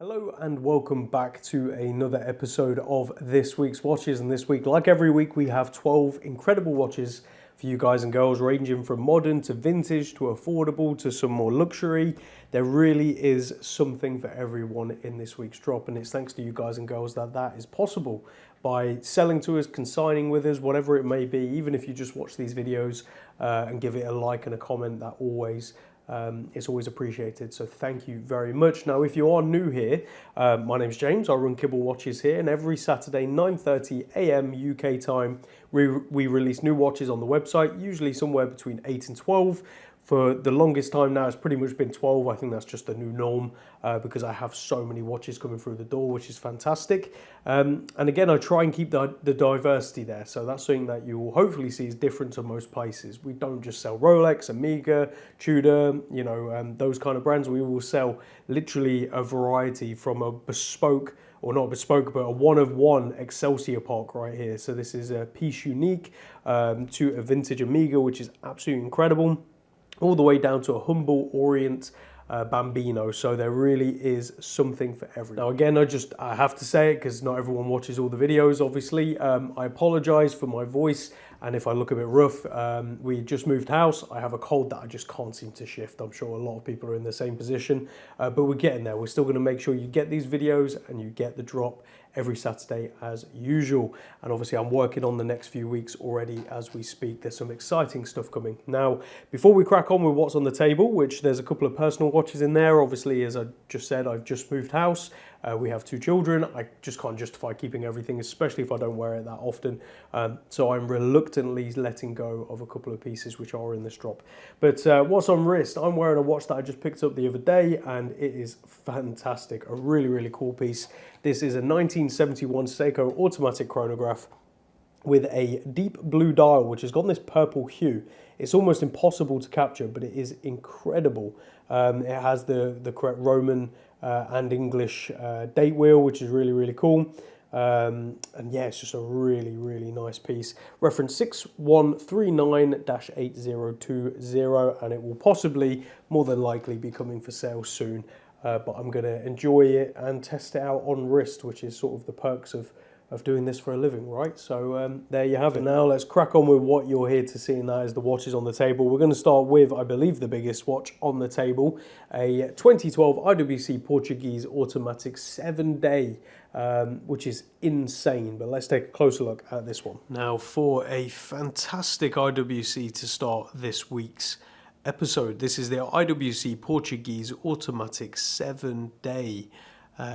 Hello and welcome back to another episode of this week's watches. And this week, like every week, we have 12 incredible watches for you guys and girls, ranging from modern to vintage to affordable to some more luxury. There really is something for everyone in this week's drop, and it's thanks to you guys and girls that is possible by selling to us, consigning with us, whatever it may be. Even if you just watch these videos and give it a like and a comment, that it's always appreciated, so thank you very much. Now, if you are new here, my name's James. I run Kibble Watches here, and every Saturday, 9:30 a.m. UK time, we release new watches on the website, usually somewhere between 8 and 12. For the longest time now, it's pretty much been 12. I think that's just the new norm because I have so many watches coming through the door, which is fantastic. And again, I try and keep the diversity there. So that's something that you will hopefully see is different to most places. We don't just sell Rolex, Omega, Tudor, those kind of brands. We will sell literally a variety from a bespoke, or not bespoke, but a one-of-one Excelsior Park right here. So this is a piece unique to a vintage Omega, which is absolutely incredible, all the way down to a humble Orient Bambino. So there really is something for everyone. Now again, I have to say it because not everyone watches all the videos, obviously. I apologize for my voice and if I look a bit rough. We just moved house. I have a cold that I just can't seem to shift. I'm sure a lot of people are in the same position, but we're getting there. We're still going to make sure you get these videos and you get the drop every Saturday as usual. And obviously I'm working on the next few weeks already as we speak. There's some exciting stuff coming. Now, before we crack on with what's on the table, which there's a couple of personal watches in there. Obviously, as I just said, I've just moved house. We have 2 children. I just can't justify keeping everything, especially if I don't wear it that often. So I'm reluctantly letting go of a couple of pieces which are in this drop. But what's on wrist? I'm wearing a watch that I just picked up the other day, and it is fantastic. A really, really cool piece. This is a 1971 Seiko automatic chronograph with a deep blue dial, which has got this purple hue. It's almost impossible to capture, but it is incredible. It has the correct Roman and English date wheel, which is really, really cool. And yeah, it's just a really, really nice piece. Reference 6139-8020, and it will possibly, more than likely, be coming for sale soon. But I'm going to enjoy it and test it out on wrist, which is sort of the perks of doing this for a living, right? So there you have it. Now let's crack on with what you're here to see, and that is the watches on the table. We're going to start with, I believe, the biggest watch on the table, a 2012 IWC Portuguese automatic 7-day, which is insane. But let's take a closer look at this one. Now, for a fantastic IWC to start this week's episode, this is the IWC Portuguese automatic 7-day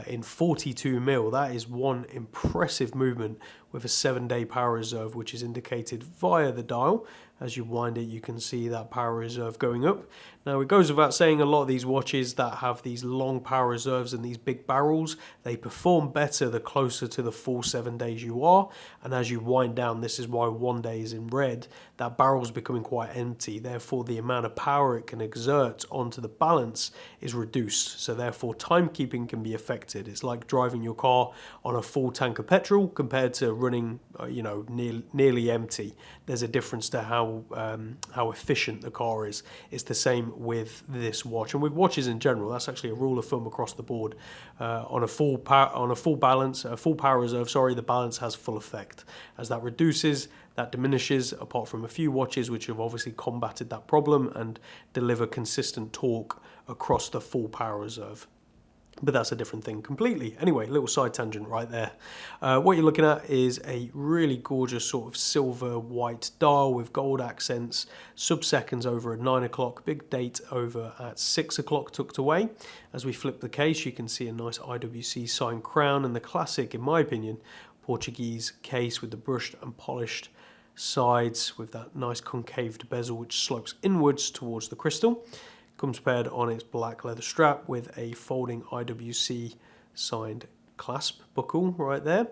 in 42mm. That is one impressive movement with a 7-day power reserve, which is indicated via the dial. As you wind it, you can see that power reserve going up. Now, it goes without saying, a lot of these watches that have these long power reserves and these big barrels, they perform better the closer to the full 7 days you are. And as you wind down, this is why 1 day is in red, that barrel's becoming quite empty. Therefore, the amount of power it can exert onto the balance is reduced. So therefore, timekeeping can be affected. It's like driving your car on a full tank of petrol compared to running, nearly empty. There's a difference to how efficient the car is. It's the same with this watch, and with watches in general. That's actually a rule of thumb across the board. On a full power reserve, the balance has full effect. As that reduces, that diminishes, apart from a few watches which have obviously combated that problem and deliver consistent torque across the full power reserve. But that's a different thing completely. Anyway, little side tangent right there. What you're looking at is a really gorgeous sort of silver white dial with gold accents, sub-seconds over at 9 o'clock, big date over at 6 o'clock tucked away. As we flip the case, you can see a nice IWC signed crown and the classic, in my opinion, Portuguese case with the brushed and polished sides with that nice concaved bezel which slopes inwards towards the crystal. Comes paired on its black leather strap with a folding IWC signed clasp buckle right there.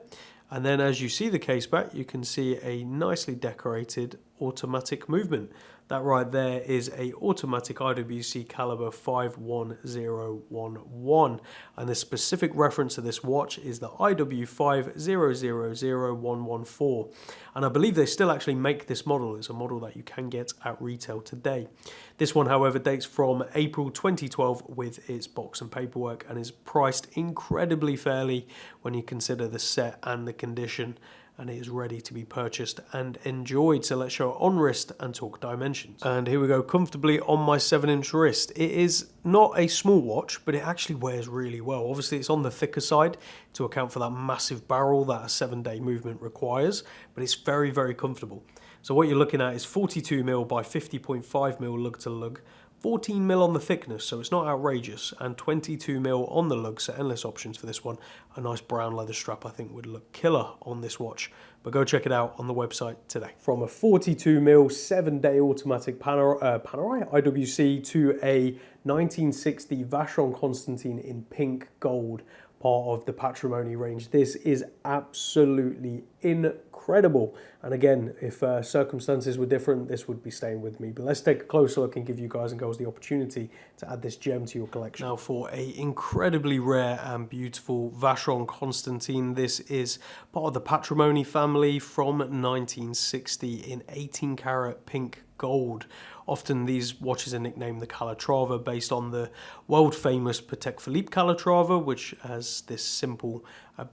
And then as you see the case back, you can see a nicely decorated automatic movement. That right there is a automatic IWC caliber 51011, and the specific reference to this watch is the IW50000114, and I believe they still actually make this model. It's a model that you can get at retail today. This one, however, dates from April 2012 with its box and paperwork, and is priced incredibly fairly when you consider the set and the condition, and it is ready to be purchased and enjoyed. So let's show it on wrist and talk dimensions. And here we go, comfortably on my 7-inch wrist. It is not a small watch, but it actually wears really well. Obviously it's on the thicker side to account for that massive barrel that a 7-day movement requires, but it's very, very comfortable. So what you're looking at is 42mm by 50.5mm lug to lug, 14mm on the thickness, so it's not outrageous, and 22mm on the lug, so endless options for this one. A nice brown leather strap I think would look killer on this watch, but go check it out on the website today. From a 42mm 7-day automatic Panerai IWC to a 1960 Vacheron Constantine in pink gold, part of the Patrimony range. This is absolutely incredible. And again, if circumstances were different, this would be staying with me. But let's take a closer look and give you guys and girls the opportunity to add this gem to your collection. Now for a incredibly rare and beautiful Vacheron Constantine. This is part of the Patrimony family from 1960 in 18 karat pink gold. Often these watches are nicknamed the Calatrava based on the world famous Patek Philippe Calatrava, which has this simple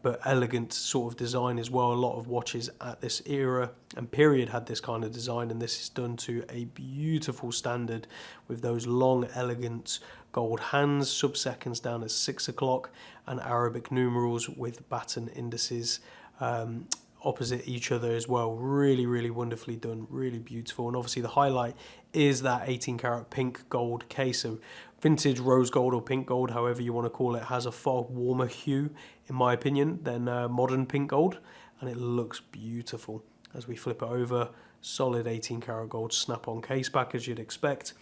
but elegant sort of design as well. A lot of watches at this era and period had this kind of design, and this is done to a beautiful standard with those long elegant gold hands, sub-seconds down at 6 o'clock, and Arabic numerals with baton indices opposite each other as well. Really, really wonderfully done, really beautiful. And obviously the highlight is that 18 karat pink gold case. So vintage rose gold or pink gold, however you want to call it, has a far warmer hue in my opinion than modern pink gold, and it looks beautiful. As we flip it over, solid 18 karat gold snap-on case back as you'd expect.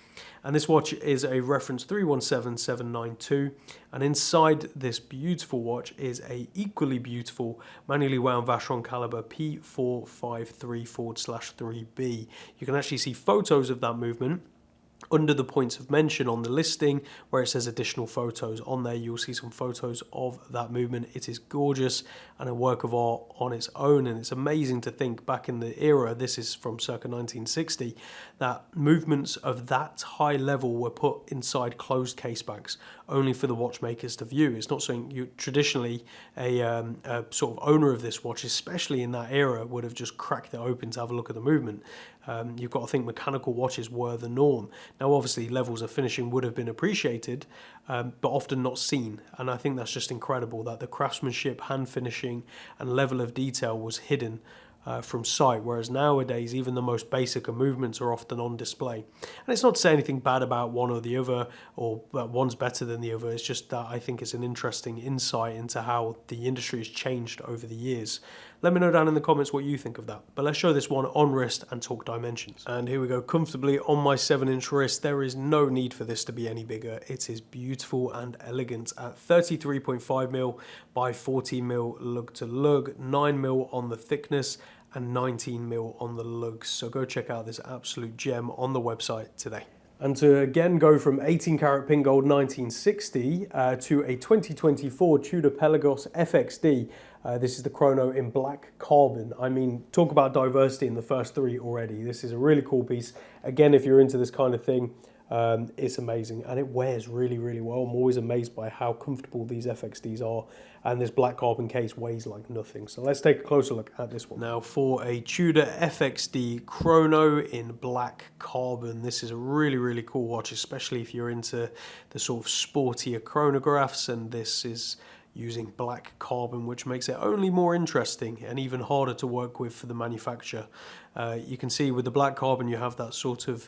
And this watch is a reference 317792, and inside this beautiful watch is a equally beautiful manually wound Vacheron caliber P453/3B. You can actually see photos of that movement under the points of mention on the listing where it says additional photos. On there you'll see some photos of that movement. It is gorgeous and a work of art on its own, and it's amazing to think back in the era, this is from circa 1960, that movements of that high level were put inside closed case bags only for the watchmakers to view. It's not something you traditionally a sort of owner of this watch, especially in that era, would have just cracked it open to have a look at the movement. You've got to think mechanical watches were the norm. Now obviously levels of finishing would have been appreciated, but often not seen, and I think that's just incredible that the craftsmanship, hand finishing and level of detail was hidden from sight, whereas nowadays even the most basic of movements are often on display. And it's not to say anything bad about one or the other, or that one's better than the other. It's just that I think it's an interesting insight into how the industry has changed over the years. Let me know down in the comments what you think of that. But let's show this one on wrist and talk dimensions. And here we go, comfortably on my 7-inch wrist. There is no need for this to be any bigger. It is beautiful and elegant at 33.5mm by 14mm lug to lug, 9mm on the thickness, and 19mm on the lugs. So go check out this absolute gem on the website today. And to again go from 18 karat pink gold 1960 to a 2024 Tudor Pelagos FXD. This is the chrono in black carbon. I mean, talk about diversity in the first three already. This is a really cool piece. Again, if you're into this kind of thing, it's amazing, and it wears really, really well. I'm always amazed by how comfortable these FXDs are, and this black carbon case weighs like nothing. So let's take a closer look at this one. Now for a Tudor FXD chrono in black carbon, this is a really, really cool watch, especially if you're into the sort of sportier chronographs, and this is using black carbon, which makes it only more interesting and even harder to work with for the manufacturer. You can see with the black carbon you have that sort of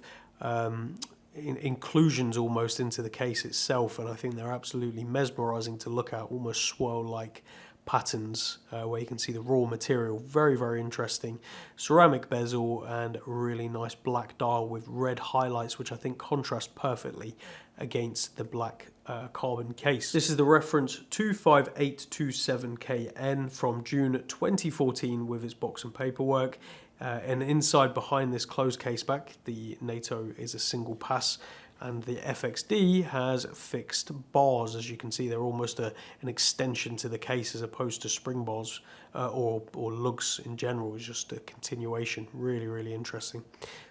inclusions almost into the case itself, and I think they're absolutely mesmerizing to look at, almost swirl-like patterns where you can see the raw material. Very, very interesting. Ceramic bezel and really nice black dial with red highlights, which I think contrast perfectly against the black carbon case. This is the reference 25827KN from June 2014 with its box and paperwork. And inside behind this closed caseback, the NATO is a single pass, and the FXD has fixed bars. As you can see, they're almost an extension to the case as opposed to spring bars or lugs in general. It's just a continuation. Really, really interesting.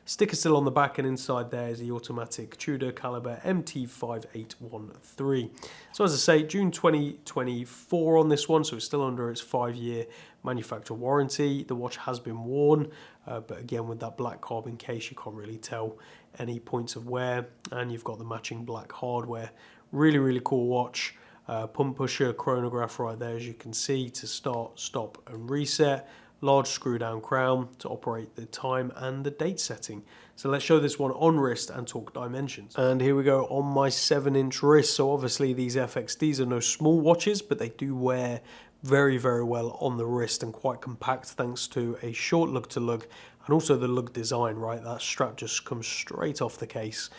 Sticker still on the back, and inside there is the automatic Tudor caliber MT5813. So as I say, June 2024 on this one, so it's still under its 5-year manufacturer warranty. The watch has been worn, but again, with that black carbon case, you can't really tell any points of wear, and you've got the matching black hardware. Really, really cool watch. Pump pusher, chronograph right there, as you can see, to start, stop and reset. Large screw down crown to operate the time and the date setting. So let's show this one on wrist and talk dimensions. And here we go on my 7-inch wrist. So obviously these FXDs are no small watches, but they do wear very, very well on the wrist and quite compact thanks to a short lug to lug and also the lug design, right? That strap just comes straight off the case.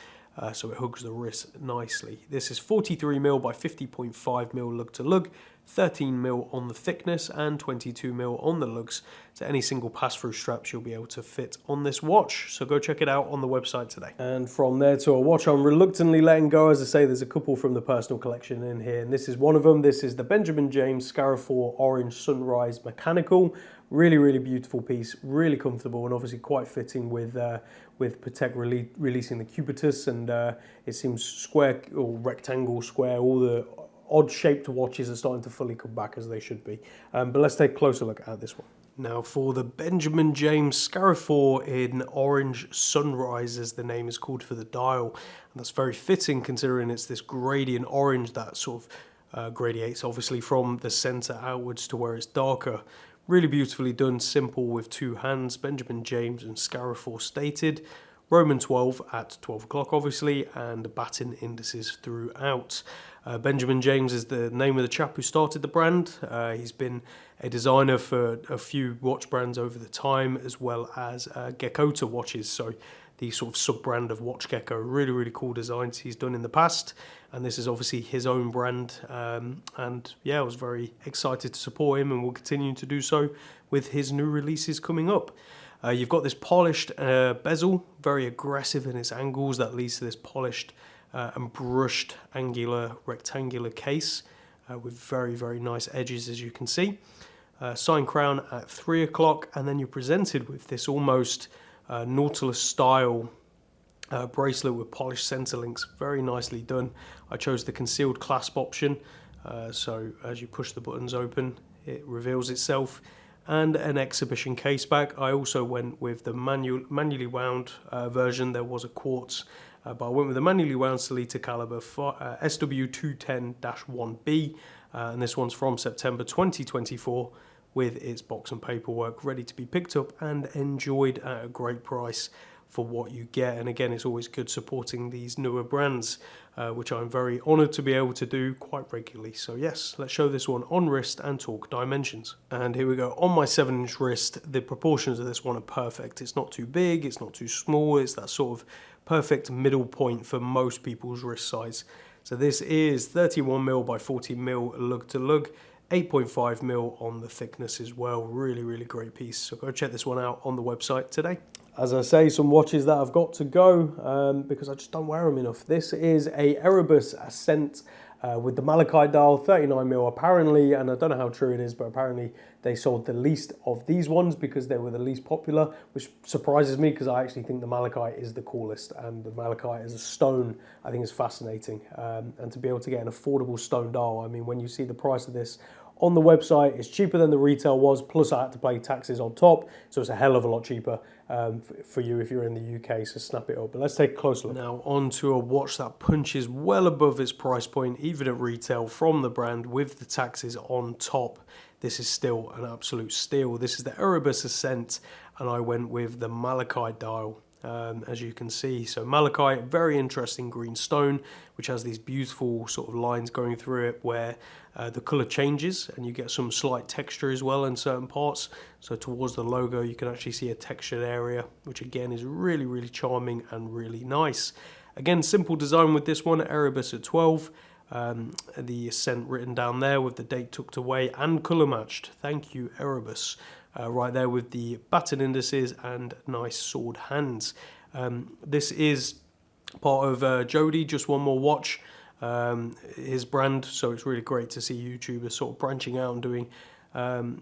So it hooks the wrist nicely. This is 43mm by 50.5mm lug to lug, 13mm on the thickness and 22mm on the lugs. So any single pass-through straps you'll be able to fit on this watch. So go check it out on the website today. And from there to a watch I'm reluctantly letting go. As I say, there's a couple from the personal collection in here, and this is one of them. This is the Benjamin James Scarifor Orange Sunrise Mechanical. Really, really beautiful piece, really comfortable, and obviously quite fitting with Patek releasing the Cubitus, and it seems square or rectangle, square, all the odd shaped watches are starting to fully come back as they should be. But let's take a closer look at this one. Now for the Benjamin James Scarifor in Orange Sunrise, as the name is called for the dial, and that's very fitting considering it's this gradient orange that sort of gradiates obviously from the center outwards to where it's darker. Really beautifully done, simple with 2 hands, Benjamin James and Scarifor stated. Roman 12 at 12 o'clock obviously, and batten indices throughout. Benjamin James is the name of the chap who started the brand. He's been a designer for a few watch brands over the time, as well as Gekota watches, so the sort of sub-brand of Watch Gecko. Really, really cool designs he's done in the past, and this is obviously his own brand, and yeah, I was very excited to support him and will continue to do so with his new releases coming up. You've got this polished bezel, very aggressive in its angles, that leads to this polished and brushed angular rectangular case with very, very nice edges, as you can see. Sign crown at 3 o'clock, and then you're presented with this almost Nautilus style bracelet with polished center links. Very nicely done. I chose the concealed clasp option, so as you push the buttons open it reveals itself, and an exhibition case back. I also went with the manually wound version. There was a quartz, but I went with the manually wound Sellita caliber SW210-1B, and this one's from September 2024 with its box and paperwork ready to be picked up and enjoyed at a great price for what you get. And again, it's always good supporting these newer brands, which I'm very honoured to be able to do quite regularly. So yes, let's show this one on wrist and talk dimensions. And here we go. On my 7-inch wrist, the proportions of this one are perfect. It's not too big, it's not too small, it's that sort of perfect middle point for most people's wrist size. So this is 31mm by 40mm lug to lug, 8.5mm on the thickness as well. Really, really great piece. So go check this one out on the website today. As I say, some watches that I've got to go because I just don't wear them enough. This is a Erebus Ascent with the malachite dial, 39mm apparently, and I don't know how true it is, but apparently they sold the least of these ones because they were the least popular, which surprises me because I actually think the malachite is the coolest, and the malachite as a stone I think is fascinating, and to be able to get an affordable stone dial, I mean, when you see the price of this on the website, it's cheaper than the retail was, plus I had to pay taxes on top, so it's a hell of a lot cheaper for you if you're in the UK, so snap it up. But let's take a closer look. Now on to a watch that punches well above its price point, even at retail, from the brand with the taxes on top. This is still an absolute steal. This is the Erebus Ascent, and I went with the malachite dial. As you can see, so malachite, very interesting green stone, which has these beautiful sort of lines going through it where the color changes and you get some slight texture as well in certain parts. So towards the logo you can actually see a textured area, which again is really, really charming and really nice. Again, simple design with this one, Erebus at 12. The Ascent written down there with the date tucked away and color matched. Thank you, Erebus. right there with the battered indices and nice sword hands. This is part of Jody, Just One More Watch, his brand, so it's really great to see YouTubers sort of branching out and doing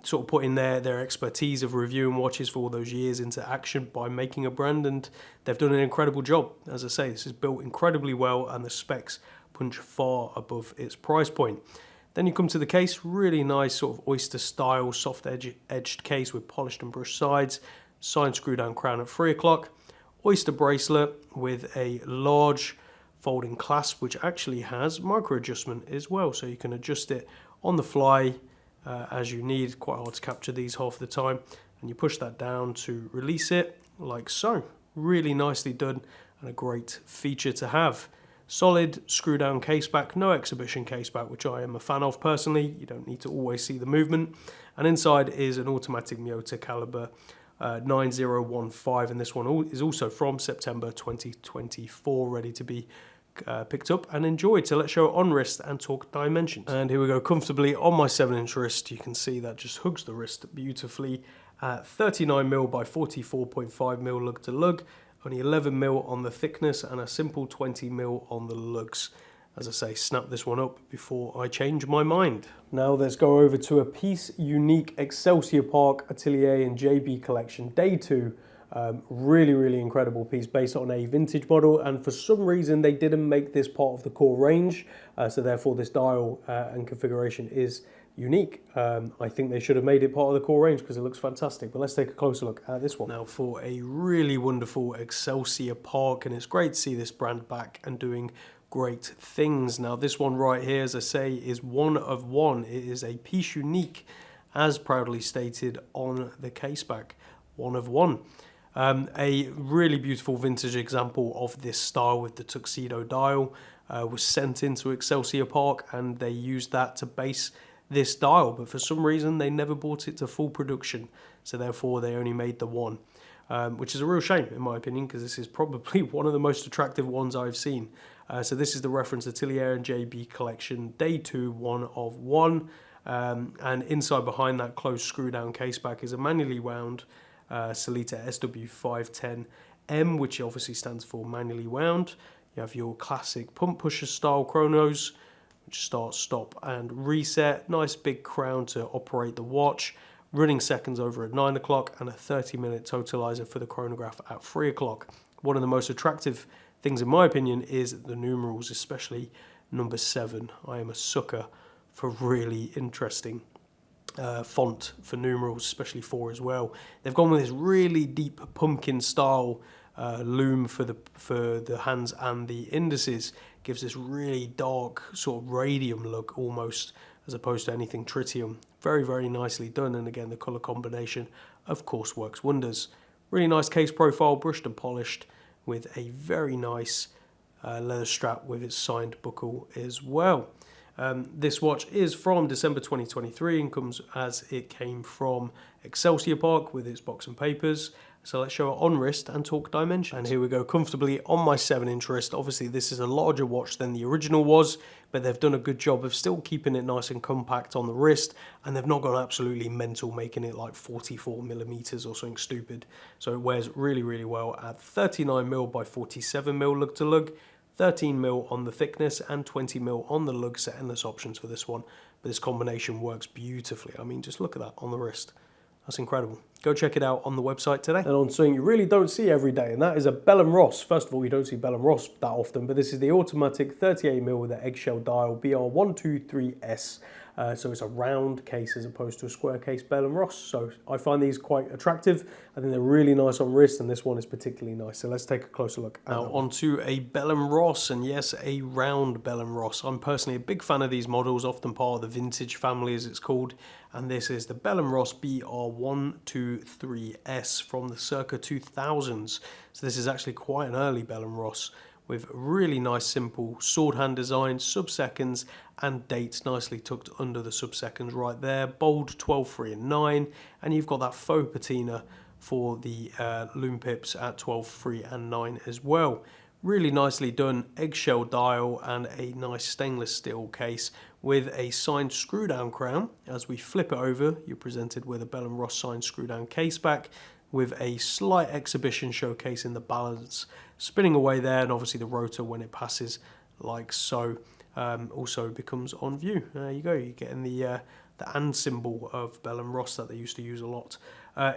sort of putting their expertise of reviewing watches for all those years into action by making a brand, and they've done an incredible job. As I say, this is built incredibly well and the specs punch far above its price point. Then you come to the case, really nice sort of oyster style soft edged case with polished and brushed sides, signed screw down crown at 3 o'clock, oyster bracelet with a large folding clasp which actually has micro adjustment as well, so you can adjust it on the fly as you need. Quite hard to capture these half the time, and you push that down to release it like so. Really nicely done and a great feature to have. Solid screw down case back, no exhibition case back, which I am a fan of personally. You don't need to always see the movement. And inside is an automatic Miyota caliber 9015, and this one is also from September 2024, ready to be picked up and enjoyed. So let's show it on wrist and talk dimensions. And here we go, comfortably on my 7-inch wrist. You can see that just hugs the wrist beautifully at 39mm by 44.5mm lug to lug, only 11mm on the thickness and a simple 20mm on the lugs. As I say, snap this one up before I change my mind. Now let's go over to a piece unique Excelsior Park Atelier and JB collection day 2. Really incredible piece based on a vintage model, and for some reason they didn't make this part of the core range, so therefore this dial and configuration is unique. I think they should have made it part of the core range because it looks fantastic, but let's take a closer look at this one. Now for a really wonderful Excelsior Park, and it's great to see this brand back and doing great things. Now this one right here, as I say, is one of one. It is a piece unique, as proudly stated on the case back, one of one. A really beautiful vintage example of this style with the tuxedo dial was sent into Excelsior Park, and they used that to base this dial, but for some reason they never brought it to full production, so therefore they only made the one, which is a real shame in my opinion, because this is probably one of the most attractive ones I've seen. So this is the reference Atelier and JB collection day 2, one of one, and inside behind that closed screw down case back is a manually wound Sellita SW510M, which obviously stands for manually wound. You have your classic pump pusher style chronos, which start, stop and reset. Nice big crown to operate the watch. Running seconds over at 9 o'clock and a 30-minute totalizer for the chronograph at 3 o'clock. One of the most attractive things in my opinion is the numerals, especially number 7. I am a sucker for really interesting font for numerals, especially 4 as well. They've gone with this really deep pumpkin style loom for the hands and the indices. Gives this really dark sort of radium look almost, as opposed to anything tritium. Very nicely done, and again the colour combination of course works wonders. Really nice case profile, brushed and polished, with a very nice leather strap with its signed buckle as well. This watch is from December 2023 and comes as it came from Excelsior Park with its box and papers. So let's show it on wrist and talk dimensions. And here we go, comfortably on my 7-inch wrist. Obviously this is a larger watch than the original was, but they've done a good job of still keeping it nice and compact on the wrist, and they've not gone absolutely mental making it like 44mm or something stupid. So it wears really well at 39mm by 47mm lug to lug, 13mm on the thickness and 20mm on the lug, set endless options for this one. But this combination works beautifully. I mean, just look at that on the wrist. That's incredible. Go check it out on the website today. And on something you really don't see every day, and that is a Bell & Ross. First of all, you don't see Bell & Ross that often, but this is the automatic 38mm with an eggshell dial BR123S. So it's a round case as opposed to a square case Bell & Ross. So I find these quite attractive. I think they're really nice on wrist, and this one is particularly nice. So let's take a closer look. Now onto a Bell & Ross, and yes, a round Bell & Ross. I'm personally a big fan of these models, often part of the vintage family as it's called. And this is the Bell & Ross BR123S from the circa 2000s. So this is actually quite an early Bell & Ross, with really nice simple sword hand design, sub-seconds and dates nicely tucked under the sub-seconds right there. Bold 12, 3 and 9, and you've got that faux patina for the loom pips at 12, 3 and 9 as well. Really nicely done eggshell dial and a nice stainless steel case with a signed screw down crown. As we flip it over, you're presented with a Bell & Ross signed screw down case back with a slight exhibition showcasing the balance spinning away there, and obviously the rotor when it passes like so also becomes on view. There you go, you're getting the and symbol of Bell & Ross that they used to use a lot.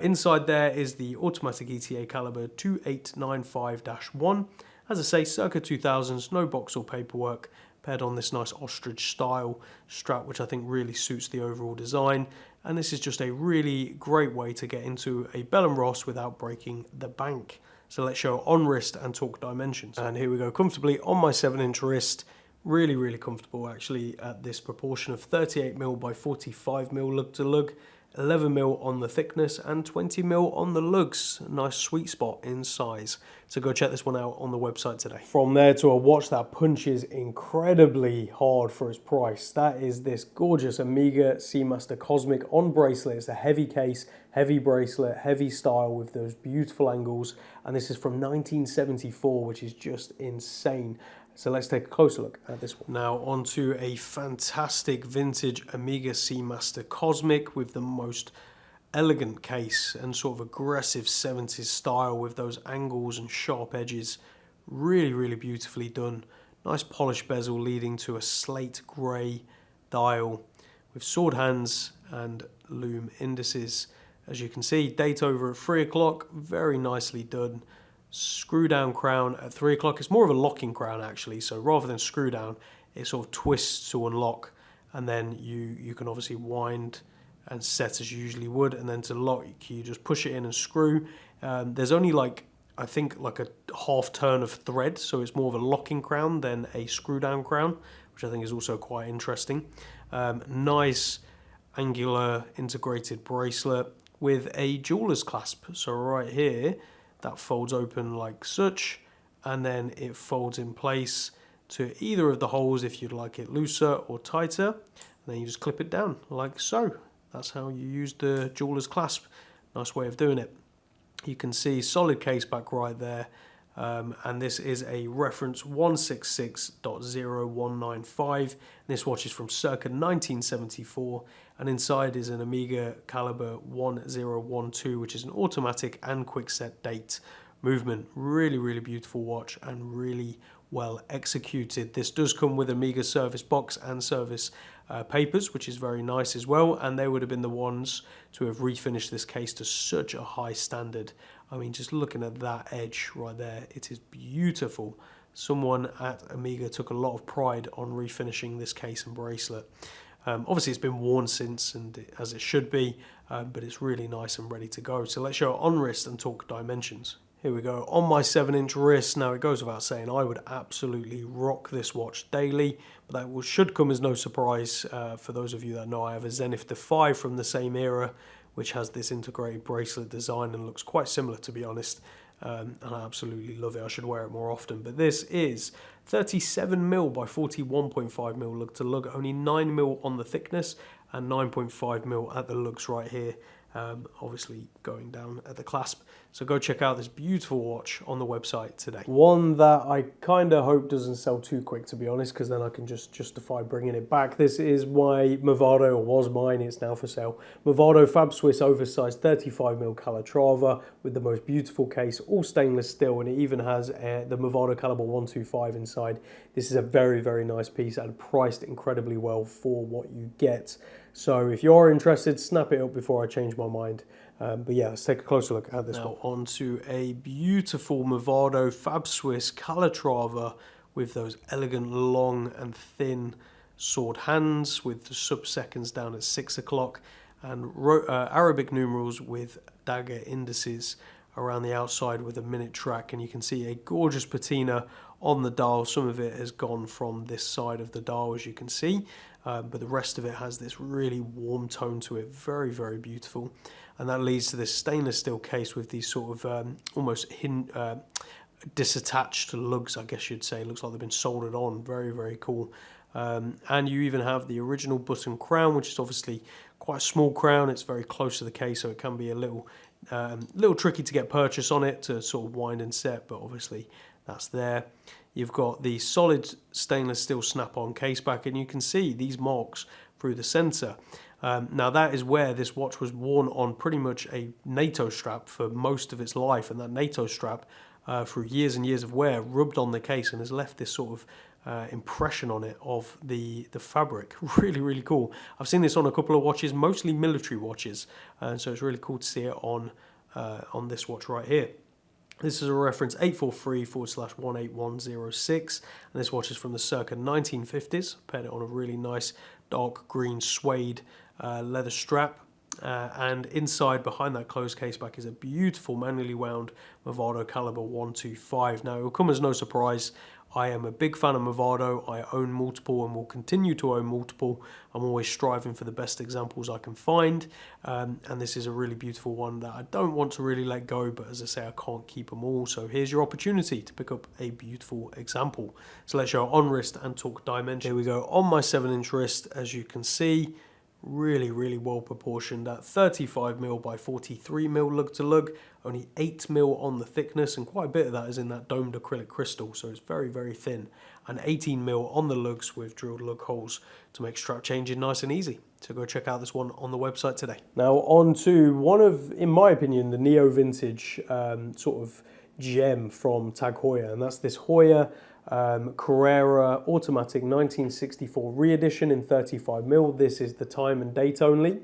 Inside there is the automatic ETA caliber 2895-1. As I say, circa 2000s, no box or paperwork, paired on this nice ostrich style strap, which I think really suits the overall design. And this is just a really great way to get into a Bell & Ross without breaking the bank. So let's show on wrist and talk dimensions. And here we go, comfortably on my 7-inch wrist. Really, really comfortable actually at this proportion of 38mm by 45mm lug to lug, 11mm on the thickness and 20mm on the lugs. Nice sweet spot in size. So go check this one out on the website today. From there to a watch that punches incredibly hard for its price. That is this gorgeous Omega Seamaster Cosmic on bracelet. It's a heavy case, heavy bracelet, heavy style with those beautiful angles. And this is from 1974, which is just insane. So let's take a closer look at this one. Now onto a fantastic vintage Omega Seamaster Cosmic with the most elegant case and sort of aggressive 70s style with those angles and sharp edges. Really, really beautifully done. Nice polished bezel leading to a slate grey dial with sword hands and lume indices. As you can see, date over at 3 o'clock, very nicely done. Screw down crown at 3 o'clock. It's more of a locking crown actually, so rather than screw down, it sort of twists to unlock, and then you can obviously wind and set as you usually would, and then to lock you just push it in and screw. There's only I think like a half turn of thread, so it's more of a locking crown than a screw down crown, which I think is also quite interesting. Nice angular integrated bracelet with a jeweler's clasp, so right here that folds open like such, and then it folds in place to either of the holes if you'd like it looser or tighter, and then you just clip it down like so. That's how you use the jeweler's clasp. Nice way of doing it. You can see solid case back right there, and this is a reference 166.0195. This watch is from circa 1974, and inside is an Omega caliber 1012, which is an automatic and quick set date movement. Really, really beautiful watch and really well executed. This does come with Omega service box and service papers, which is very nice as well, and they would have been the ones to have refinished this case to such a high standard. I mean, just looking at that edge right there, it is beautiful. Someone at Omega took a lot of pride on refinishing this case and bracelet. Obviously it's been worn since, and as it should be, but it's really nice and ready to go. So let's show it on wrist and talk dimensions. Here we go, on my 7-inch wrist. Now it goes without saying, I would absolutely rock this watch daily, but that should come as no surprise for those of you that know I have a Zenith Defy from the same era, which has this integrated bracelet design and looks quite similar, to be honest. And I absolutely love it. I should wear it more often. But this is 37mm by 41.5mm lug to lug, only 9mm on the thickness and 9.5mm at the lugs right here. Obviously going down at the clasp. So go check out this beautiful watch on the website today. One that I kind of hope doesn't sell too quick, to be honest, because then I can just justify bringing it back. This is my Movado, or was mine, it's now for sale. Movado Fab Swiss oversized 35mm Calatrava with the most beautiful case, all stainless steel, and it even has the Movado caliber 125 inside. This is a very, very nice piece and priced incredibly well for what you get. So if you're interested, snap it up before I change my mind. But yeah, let's take a closer look at this one. Onto a beautiful Movado Fab Swiss Calatrava with those elegant long and thin sword hands with the sub-seconds down at 6 o'clock, and Arabic numerals with dagger indices around the outside with a minute track, and you can see a gorgeous patina on the dial. Some of it has gone from this side of the dial, as you can see, but the rest of it has this really warm tone to it. Very, very beautiful. And that leads to this stainless steel case with these sort of almost disattached lugs, I guess you'd say. Looks like they've been soldered on. Very, very cool. And you even have the original button crown, which is obviously quite a small crown. It's very close to the case, so it can be a little tricky to get purchase on it to sort of wind and set, but obviously that's there. you've got the solid stainless steel snap-on case back, and you can see these marks through the center. Now that is where this watch was worn on pretty much a NATO strap for most of its life, and that NATO strap through years and years of wear rubbed on the case and has left this sort of impression on it of the fabric. Really, really cool. I've seen this on a couple of watches, mostly military watches, and so it's really cool to see it on this watch right here. This is a reference 843/18106, and this watch is from the circa 1950s. Paired it on a really nice dark green suede leather strap. And inside, behind that closed case back, is a beautiful manually wound Movado caliber 125. Now, it will come as no surprise, I am a big fan of Movado. I own multiple and will continue to own multiple. I'm always striving for the best examples I can find. And this is a really beautiful one that I don't want to really let go, but as I say, I can't keep them all. So here's your opportunity to pick up a beautiful example. So let's show on wrist and talk dimension. Here we go on my 7-inch wrist, as you can see. Really, really well proportioned at 35mm by 43mm lug to lug, only 8mm on the thickness, and quite a bit of that is in that domed acrylic crystal, so it's very, very thin, and 18mm on the lugs with drilled lug holes to make strap changing nice and easy. So go check out this one on the website today. Now on to one of, in my opinion, the neo-vintage sort of gem from Tag Heuer, and that's this Heuer Carrera automatic 1964 re-edition in 35mm. This is the time and date only.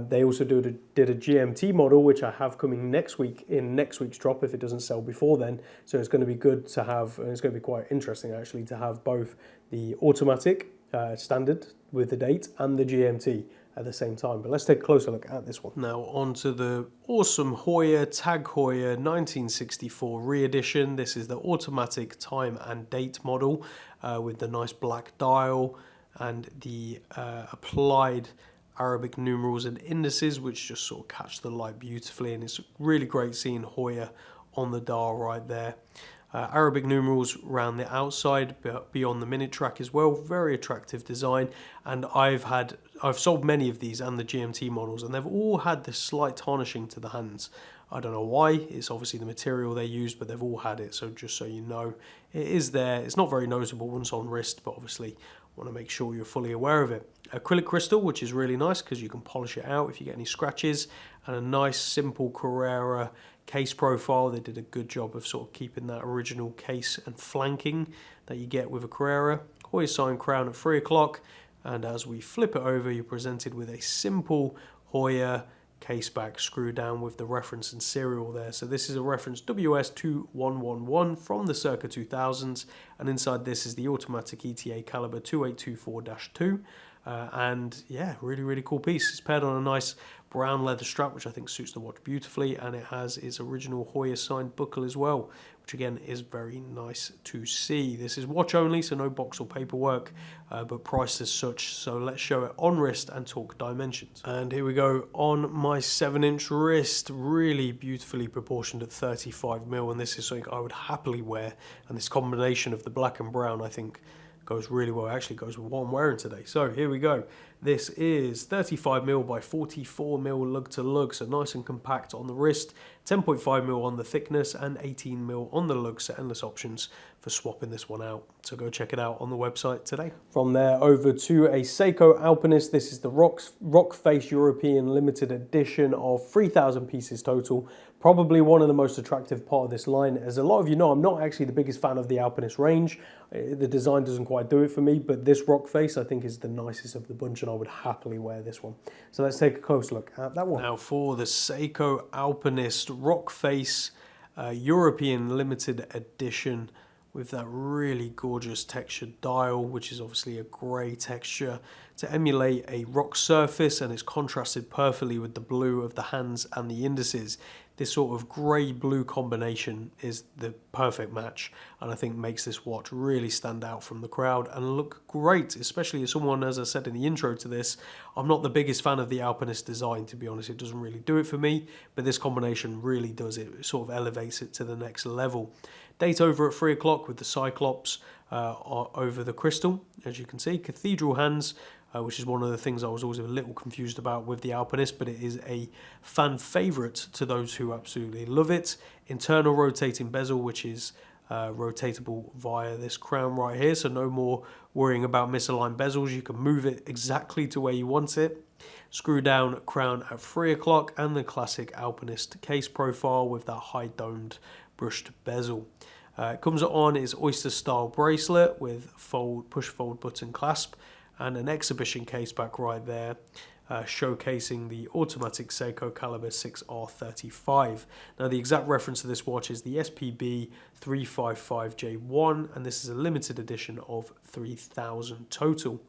They also did a GMT model, which I have coming next week in next week's drop if it doesn't sell before then. So it's going to be good to have, and it's going to be quite interesting actually to have both the automatic standard with the date and the GMT at the same time. But let's take a closer look at this one. Now on to the awesome Heuer Tag Heuer 1964 re-edition. This is the automatic time and date model with the nice black dial and the applied Arabic numerals and indices, which just sort of catch the light beautifully, and it's really great seeing Heuer on the dial right there. Arabic numerals around the outside, beyond the minute track as well. Very attractive design, and I've sold many of these and the GMT models, and they've all had this slight tarnishing to the hands. I don't know why. It's obviously the material they used, but they've all had it. So just so you know, it is there. It's not very noticeable once on wrist, but obviously want to make sure you're fully aware of it. Acrylic crystal, which is really nice because you can polish it out if you get any scratches, and a nice simple Carrera case profile. They did a good job of sort of keeping that original case and flanking that you get with a Carrera. Always sign crown at 3 o'clock, and as we flip it over, you're presented with a simple Heuer case back screw down with the reference and serial there. So this is a reference WS2111 from the circa 2000s, and inside this is the automatic ETA caliber 2824-2. And yeah, really, really cool piece. It's paired on a nice brown leather strap, which I think suits the watch beautifully, and it has its original Heuer signed buckle as well, which again is very nice to see. This is watch only, so no box or paperwork, but priced as such. So let's show it on wrist and talk dimensions. And here we go on my 7-inch wrist, really beautifully proportioned at 35mm, and this is something I would happily wear, and this combination of the black and brown I think goes really well. It actually goes with what I'm wearing today. So here we go. This is 35mm by 44mm lug to lug, so nice and compact on the wrist, 10.5mm on the thickness, and 18mm on the lug, so endless options for swapping this one out. So go check it out on the website today. From there over to a Seiko Alpinist. This is the Rock Face European limited edition of 3,000 pieces total. Probably one of the most attractive part of this line. As a lot of you know, I'm not actually the biggest fan of the Alpinist range. The design doesn't quite do it for me, but this Rock Face I think is the nicest of the bunch, and I would happily wear this one. So let's take a close look at that one. Now for the Seiko Alpinist Rock Face European limited edition with that really gorgeous textured dial, which is obviously a grey texture to emulate a rock surface, and it's contrasted perfectly with the blue of the hands and the indices. This sort of grey-blue combination is the perfect match, and I think makes this watch really stand out from the crowd and look great, especially as someone, as I said in the intro to this, I'm not the biggest fan of the Alpinist design, to be honest. It doesn't really do it for me, but this combination really does it. It sort of elevates it to the next level. Date over at 3 o'clock with the Cyclops over the crystal, as you can see. Cathedral hands, which is one of the things I was always a little confused about with the Alpinist, but it is a fan favourite to those who absolutely love it. Internal rotating bezel, which is rotatable via this crown right here, so no more worrying about misaligned bezels. You can move it exactly to where you want it. Screw down crown at 3 o'clock, and the classic Alpinist case profile with that high domed brushed bezel. It comes on its oyster style bracelet with push fold button clasp and an exhibition case back right there, showcasing the automatic Seiko caliber 6R35. Now the exact reference to this watch is the SPB 355J1, and this is a limited edition of 3,000 total.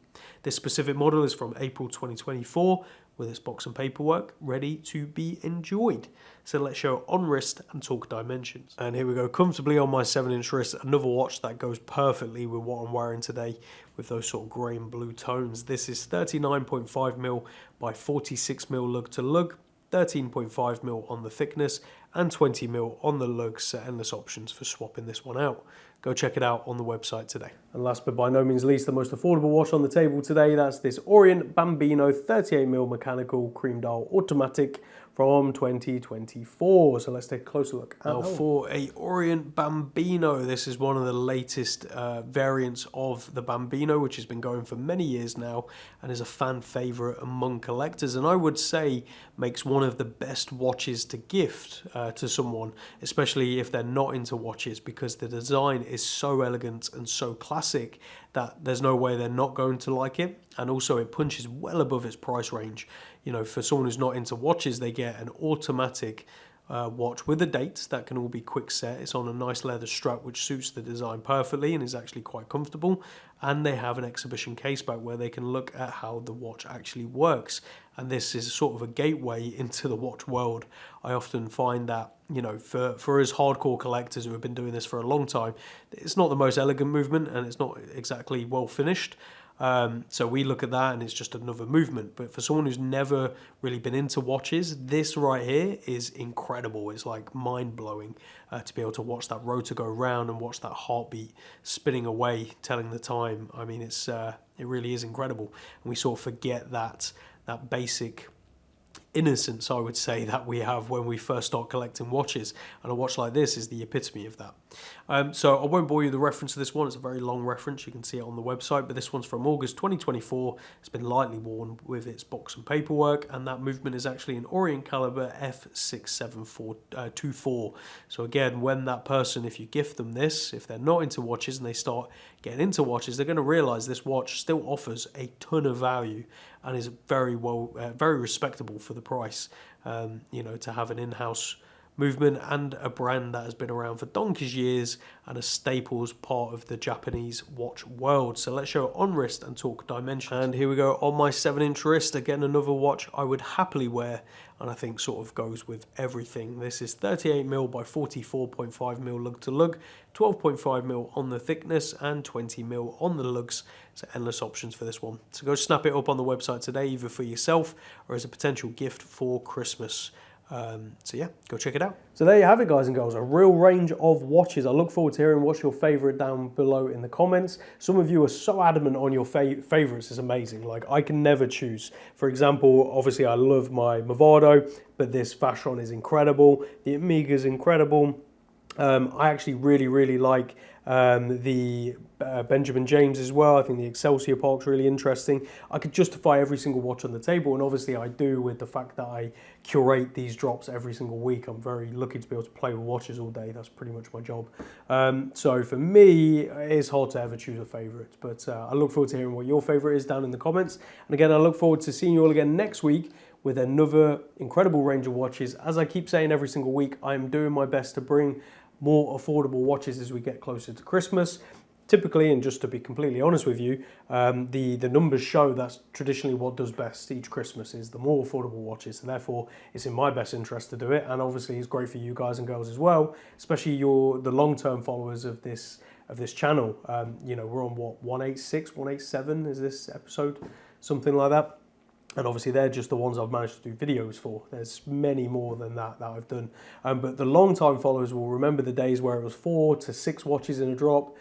This specific model is from April 2024 with its box and paperwork ready to be enjoyed. So let's show on wrist and talk dimensions. And here we go, comfortably on my 7-inch wrist, another watch that goes perfectly with what I'm wearing today with those sort of grey and blue tones. This is 39.5mm by 46mm lug to lug, 13.5mm on the thickness and 20mm on the lugs, so endless options for swapping this one out. Go check it out on the website today. And last but by no means least, the most affordable watch on the table today, that's this Orient Bambino 38mm mechanical cream dial automatic from 2024. So let's take a closer look. Now for a Orient Bambino, this is one of the latest variants of the Bambino, which has been going for many years now and is a fan favorite among collectors, and I would say makes one of the best watches to gift to someone, especially if they're not into watches, because the design is so elegant and so classic that there's no way they're not going to like it. And also it punches well above its price range. You know, for someone who's not into watches, they get an automatic watch with a date that can all be quick set. It's on a nice leather strap which suits the design perfectly and is actually quite comfortable, and they have an exhibition case back where they can look at how the watch actually works, and this is sort of a gateway into the watch world. I often find that, you know, for us hardcore collectors who have been doing this for a long time, it's not the most elegant movement and it's not exactly well finished. So we look at that and it's just another movement. But for someone who's never really been into watches, this right here is incredible. It's like mind-blowing to be able to watch that rotor go round and watch that heartbeat spinning away, telling the time. I mean, it really is incredible. And we sort of forget that basic innocence, I would say, that we have when we first start collecting watches, and a watch like this is the epitome of that. So I won't bore you with the reference to this one. It's a very long reference. You can see it on the website, but this one's from August 2024. It's been lightly worn with its box and paperwork, and that movement is actually an Orient caliber F67424. So again, when that person, if you gift them this, if they're not into watches and they start getting into watches, they're going to realize this watch still offers a ton of value and is very respectable for the price. You know, to have an in-house movement and a brand that has been around for donkey's years and a staples part of the Japanese watch world. So let's show it on wrist and talk dimensions. And here we go on my 7-inch wrist. Again, another watch I would happily wear, and I think sort of goes with everything. This is 38mm by 44.5mm lug to lug, 12.5mm on the thickness and 20mm on the lugs. So endless options for this one. So go snap it up on the website today, either for yourself or as a potential gift for Christmas. So yeah, go check it out. So there you have it, guys and girls, a real range of watches. I look forward to hearing what's your favorite down below in the comments. Some of you are so adamant on your favorites, it's amazing. Like, I can never choose. For example, obviously I love my Movado, but this Vacheron is incredible. The Omega is incredible. I actually really like the Benjamin James as well. I think the Excelsior Park's really interesting. I could justify every single watch on the table, and obviously I do with the fact that I curate these drops every single week. I'm very lucky to be able to play with watches all day. That's pretty much my job. So for me, it's hard to ever choose a favourite, but I look forward to hearing what your favourite is down in the comments. And again, I look forward to seeing you all again next week with another incredible range of watches. As I keep saying every single week, I'm doing my best to bring more affordable watches as we get closer to Christmas. Typically, and just to be completely honest with you, the numbers show that's traditionally what does best each Christmas is the more affordable watches. So therefore, it's in my best interest to do it, and obviously it's great for you guys and girls as well, especially the long-term followers of this channel. You know, we're on what, 186, 187 is this episode, something like that. And obviously they're just the ones I've managed to do videos for. There's many more than that I've done. But the long-time followers will remember the days where it was 4 to 6 watches in a drop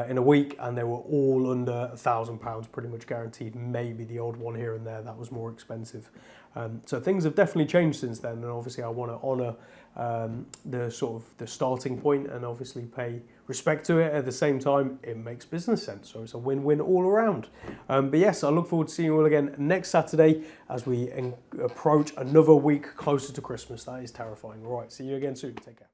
in a week, and they were all under £1,000, pretty much guaranteed. Maybe the odd one here and there that was more expensive. So things have definitely changed since then, and obviously I want to honour the starting point and obviously pay respect to it. At the same time, it makes business sense. So it's a win-win all around. But yes, I look forward to seeing you all again next Saturday as we approach another week closer to Christmas. That is terrifying. All right, see you again soon. Take care.